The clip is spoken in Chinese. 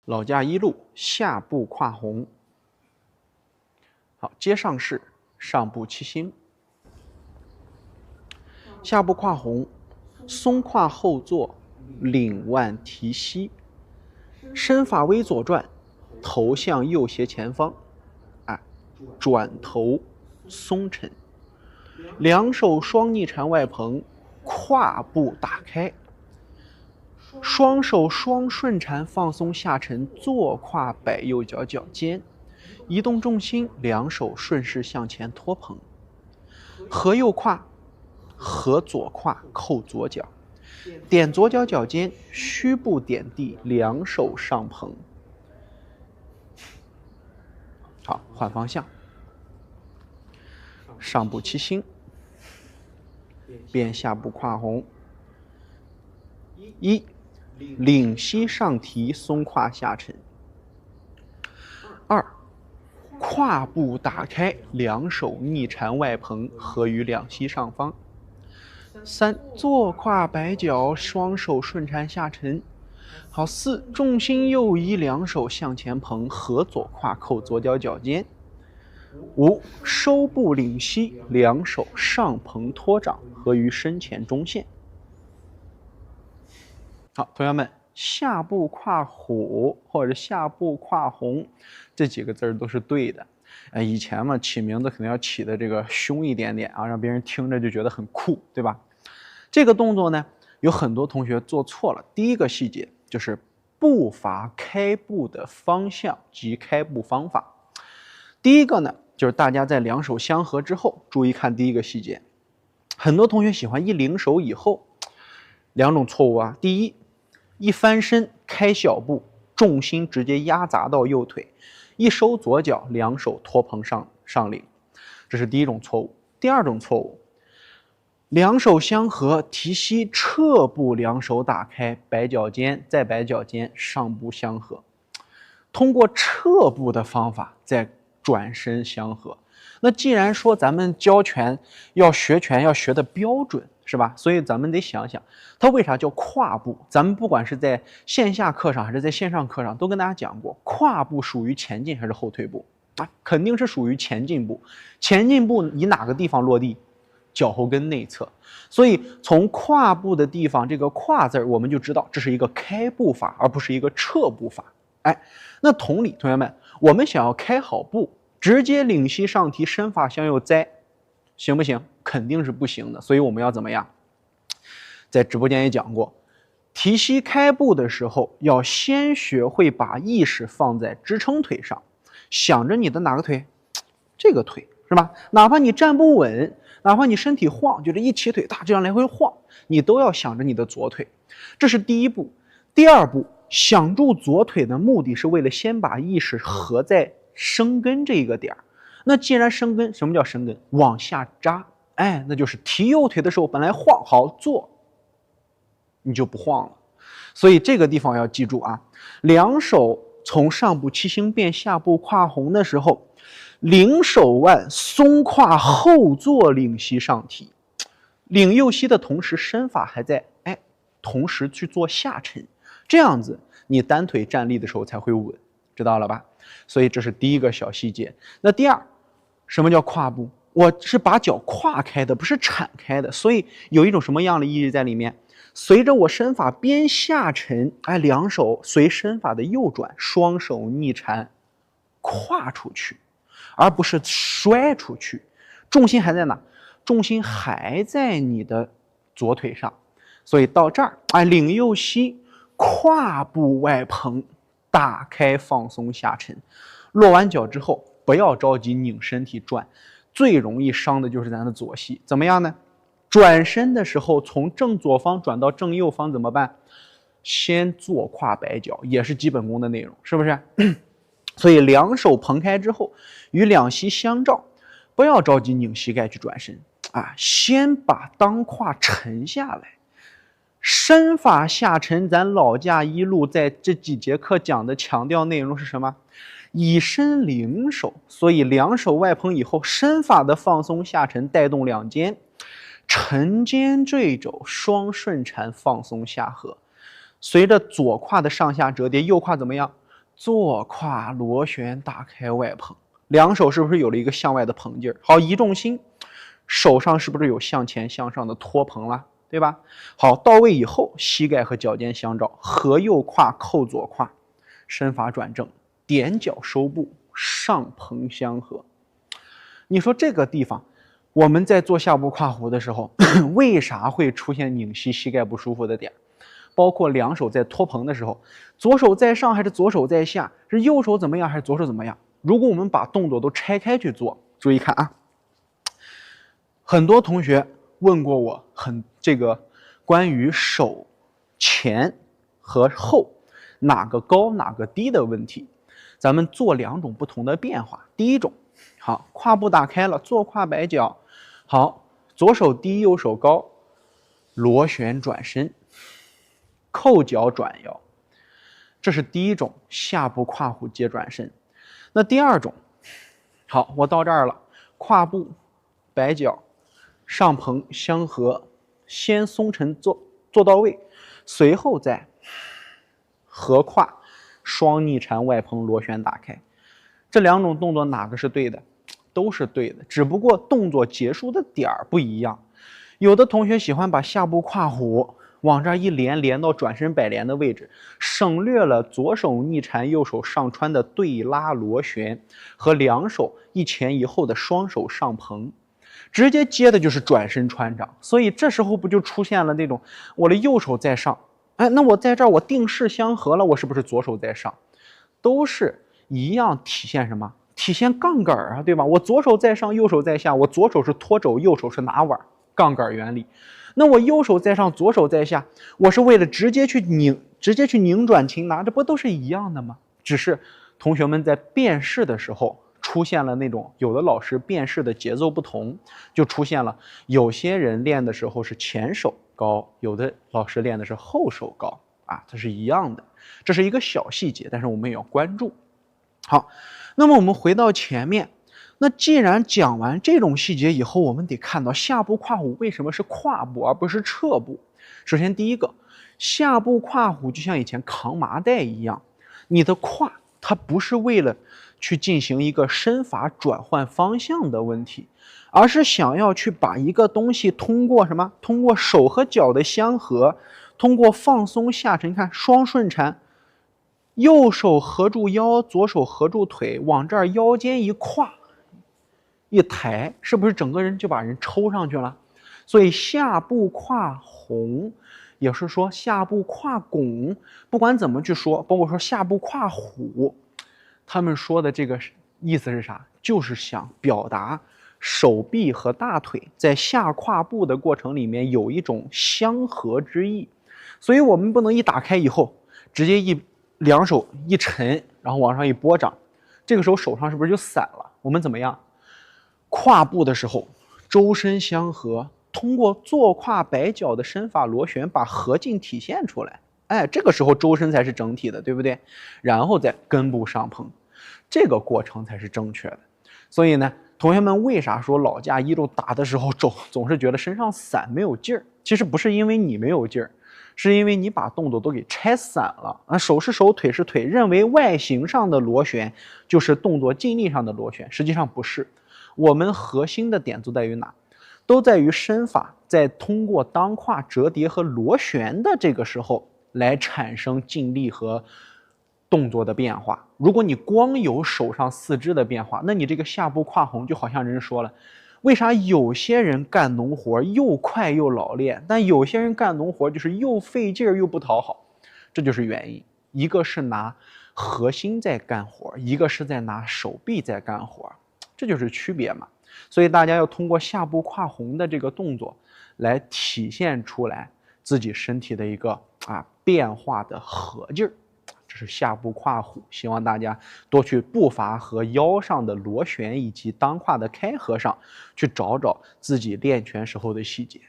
老架一路，下步跨红。好，接上势，上步七星，下步跨红，松胯后坐，领腕提膝，身法微左转，头向右斜前方，转头松沉，两手双逆缠外蓬，胯部打开。双手双顺缠放松下沉，坐胯摆右脚脚尖，移动重心，两手顺势向前托捧，合右胯，合左胯扣左脚，点左脚脚尖，虚步点地，两手上捧。好，换方向，上步七星，变下步跨红。一，领膝上提，松胯下沉。二，胯部打开，两手逆缠外蓬，合于两膝上方。三，坐胯摆脚，双手顺缠下沉。好，四，重心右移，两手向前捧，合左胯扣左脚脚尖。五，收步领膝，两手上捧托掌，合于身前中线。好，同学们，下步跨虎或者下步跨红这几个字都是对的。以前嘛，起名字肯定要起的这个凶一点点啊，让别人听着就觉得很酷，对吧？这个动作呢，有很多同学做错了。第一个细节就是步伐开步的方向及开步方法。第一个呢，就是大家在两手相合之后，注意看第一个细节。很多同学喜欢一领手以后，两种错误啊。第一，一翻身开小步，重心直接压砸到右腿，一收左脚，两手托捧上领，这是第一种错误。第二种错误，两手相合，提膝侧步，两手打开，摆脚尖，再摆脚尖，上步相合。通过侧步的方法再转身相合。那既然说咱们教拳要学拳要学的标准，是吧？所以咱们得想想，它为啥叫跨步？咱们不管是在线下课上还是在线上课上，都跟大家讲过，跨步属于前进还是后退步啊？肯定是属于前进步。前进步以哪个地方落地？脚后跟内侧。所以从跨步的地方，这个跨字我们就知道这是一个开步法，而不是一个撤步法。那同理，同学们，我们想要开好步，直接领膝上提，身法向右栽，行不行？肯定是不行的。所以我们要怎么样？在直播间也讲过，提膝开步的时候，要先学会把意识放在支撑腿上，想着你的哪个腿？这个腿，是吧？哪怕你站不稳，哪怕你身体晃，就这一起腿大这样来回晃，你都要想着你的左腿。这是第一步。第二步，想住左腿的目的是为了先把意识合在生根这个点。那既然生根，什么叫生根？往下扎。那就是提右腿的时候本来晃，好坐，你就不晃了。所以这个地方要记住啊，两手从上步七星变下步跨红的时候，领手腕松胯后坐，领膝上提，领右膝的同时身法还在同时去做下沉，这样子你单腿站立的时候才会稳，知道了吧？所以这是第一个小细节。那第二，什么叫跨步？我是把脚跨开的，不是铲开的，所以有一种什么样的意义在里面？随着我身法边下沉，两手随身法的右转，双手逆缠跨出去，而不是摔出去。重心还在哪？重心还在你的左腿上。所以到这儿，领右膝，胯部外蓬，打开放松下沉。落完脚之后，不要着急拧身体转，最容易伤的就是咱的左膝。怎么样呢？转身的时候，从正左方转到正右方怎么办？先坐胯摆脚，也是基本功的内容，是不是？所以两手蓬开之后，与两膝相照，不要着急拧膝盖去转身先把当胯沉下来。身法下沉，咱老架一路在这几节课讲的强调内容是什么？以身领手，所以两手外蓬以后，身法的放松下沉带动两肩，沉肩坠肘，双顺缠放松下合。随着左胯的上下折叠，右胯怎么样？坐胯螺旋打开外捧，两手是不是有了一个向外的捧劲儿？好，一重心，手上是不是有向前向上的托捧了？对吧？好，到位以后，膝盖和脚尖相照，合右胯扣左胯，身法转正，踮脚收步，上捧相合。你说这个地方，我们在做下部胯虎的时候，为啥会出现拧膝、膝盖不舒服的点？包括两手在托捧的时候，左手在上还是左手在下？是右手怎么样还是左手怎么样？如果我们把动作都拆开去做，注意看啊，很多同学问过我这个关于手前和后哪个高哪个低的问题，咱们做两种不同的变化。第一种，好，胯部打开了，坐胯摆脚，好，左手低右手高，螺旋转身，扣脚转腰，这是第一种下部胯虎接转身。那第二种，好，我到这儿了，胯部摆脚，上捧相合，先松沉做到位，随后再合胯双逆缠外捧螺旋打开。这两种动作哪个是对的？都是对的，只不过动作结束的点儿不一样。有的同学喜欢把下部胯虎往这儿一连到转身摆连的位置，省略了左手逆缠右手上穿的对拉螺旋和两手一前一后的双手上捧，直接接的就是转身穿掌。所以这时候不就出现了那种我的右手在上，哎，那我在这儿我定势相合了，我是不是左手在上？都是一样体现什么？体现杠杆啊，对吧？我左手在上，右手在下，我左手是托肘，右手是拿碗，杠杆原理。那我右手在上，左手在下，我是为了直接去拧转擒拿，这不都是一样的吗？只是同学们在辨识的时候出现了那种有的老师辨识的节奏不同，就出现了有些人练的时候是前手高，有的老师练的是后手高啊，这是一样的。这是一个小细节，但是我们也要关注。好，那么我们回到前面，那既然讲完这种细节以后，我们得看到下部胯虎为什么是胯部而不是侧部。首先第一个，下部胯虎就像以前扛麻袋一样，你的胯它不是为了去进行一个身法转换方向的问题，而是想要去把一个东西通过什么？通过手和脚的相合，通过放松下沉，看双顺缠，右手合住腰，左手合住腿，往这儿腰间一跨一抬，是不是整个人就把人抽上去了？所以下部胯红，也是说下部胯拱，不管怎么去说，包括说下部胯虎，他们说的这个意思是啥？就是想表达手臂和大腿在下胯部的过程里面有一种相合之意。所以我们不能一打开以后直接两手一沉，然后往上一拨掌，这个时候手上是不是就散了？我们怎么样？胯部的时候周身相合，通过坐胯摆脚的身法螺旋把合劲体现出来，哎，这个时候周身才是整体的，对不对？然后再根部上捧，这个过程才是正确的。所以呢，同学们为啥说老架一路打的时候总是觉得身上散没有劲儿？其实不是因为你没有劲儿，是因为你把动作都给拆散了啊，手是手，腿是腿，认为外形上的螺旋就是动作劲力上的螺旋，实际上不是。我们核心的点都在于哪？都在于身法在通过当胯折叠和螺旋的这个时候来产生劲力和动作的变化。如果你光有手上四肢的变化，那你这个下部胯红就好像人说了，为啥有些人干农活又快又老练，但有些人干农活就是又费劲又不讨好？这就是原因，一个是拿核心在干活，一个是在拿手臂在干活，这就是区别嘛。所以大家要通过下部胯红的这个动作来体现出来自己身体的一个变化的合劲儿，这是下部胯虎。希望大家多去步伐和腰上的螺旋以及当胯的开合上去找找自己练拳时候的细节。